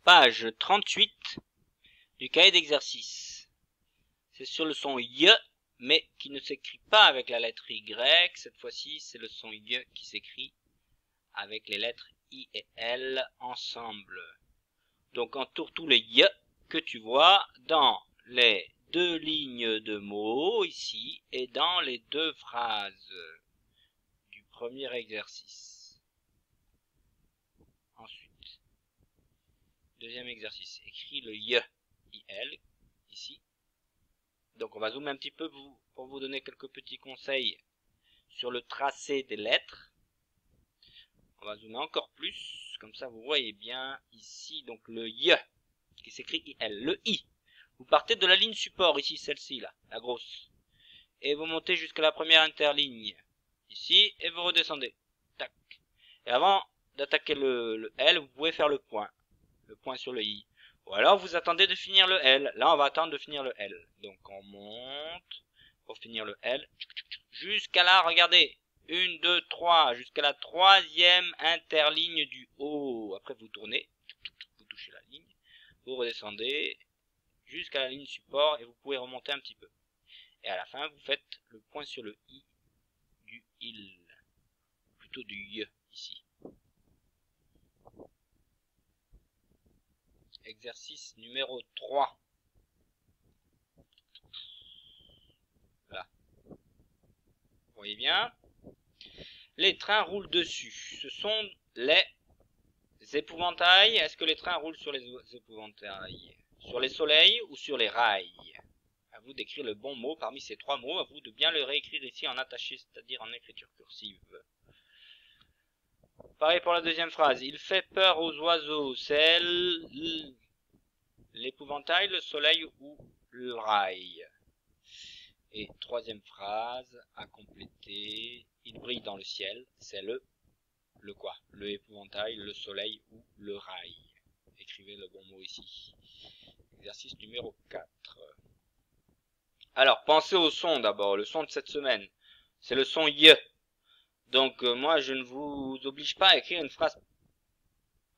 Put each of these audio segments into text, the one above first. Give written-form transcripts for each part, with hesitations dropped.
page 38 du cahier d'exercice. C'est sur le son Y, mais qui ne s'écrit pas avec la lettre Y. Cette fois-ci, c'est le son Y qui s'écrit avec les lettres I et L ensemble. Donc entoure tous les Y que tu vois dans les deux lignes de mots ici et dans les deux phrases du premier exercice. Ensuite, deuxième exercice, écris le Y, IL, ici. Donc on va zoomer un petit peu pour vous donner quelques petits conseils sur le tracé des lettres. On va zoomer encore plus, comme ça vous voyez bien ici, donc le Y, qui s'écrit IL, le I. Vous partez de la ligne support, ici, celle-ci, là, la grosse. Et vous montez jusqu'à la première interligne, ici, et vous redescendez. Tac. Et avant d'attaquer le L, vous pouvez faire le point sur le I. Ou alors vous attendez de finir le L. Là, on va attendre de finir le L. Donc on monte pour finir le L. Jusqu'à là, regardez. 1, 2, 3, jusqu'à la troisième interligne du haut. Après, vous tournez, vous touchez la ligne, vous redescendez jusqu'à la ligne support et vous pouvez remonter un petit peu. Et à la fin, vous faites le point sur le I du IL, ou plutôt du Y, ici. Exercice numéro 3. Voilà. Vous voyez bien? Les trains roulent dessus. Ce sont les épouvantails. Est-ce que les trains roulent sur les épouvantails? Sur les soleils ou sur les rails? À vous d'écrire le bon mot parmi ces trois mots. À vous de bien le réécrire ici en attaché, c'est-à-dire en écriture cursive. Pareil pour la deuxième phrase. Il fait peur aux oiseaux. C'est l'épouvantail, le soleil ou le rail? Et troisième phrase à compléter. Il brille dans le ciel. C'est le quoi? Le épouvantail, le soleil ou le rail? Écrivez le bon mot ici. Exercice numéro 4. Alors, pensez au son d'abord. Le son de cette semaine, c'est le son Y. Donc, moi, je ne vous oblige pas à écrire une phrase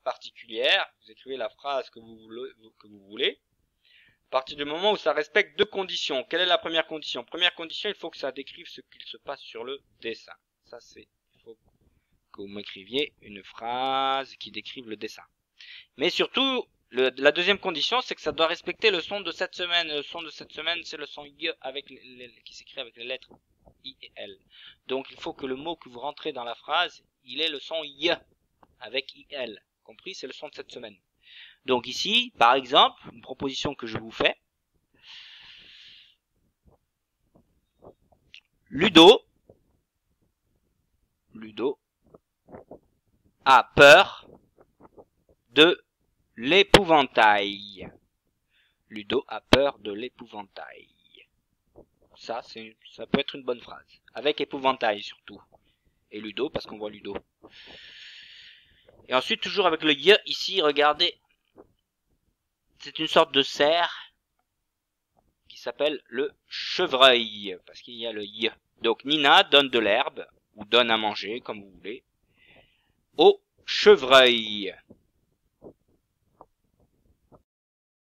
particulière. Vous écrivez la phrase que vous voulez. À partir du moment où ça respecte deux conditions. Quelle est la première condition? Première condition, il faut que ça décrive ce qu'il se passe sur le dessin. Ça, c'est, il faut que vous m'écriviez une phrase qui décrive le dessin. Mais surtout, la deuxième condition, c'est que ça doit respecter le son de cette semaine. Le son de cette semaine, c'est le son Y avec qui s'écrit avec les lettres I et L. Donc, il faut que le mot que vous rentrez dans la phrase, il ait le son Y avec IL. Compris? C'est le son de cette semaine. Donc ici, par exemple, une proposition que je vous fais. Ludo a peur de l'épouvantail. Ludo a peur de l'épouvantail. Ça peut être une bonne phrase. Avec épouvantail surtout. Et Ludo, parce qu'on voit Ludo. Et ensuite, toujours avec le Y, ici, regardez. C'est une sorte de cerf qui s'appelle le chevreuil, parce qu'il y a le Y. Donc Nina donne de l'herbe, ou donne à manger, comme vous voulez, au chevreuil.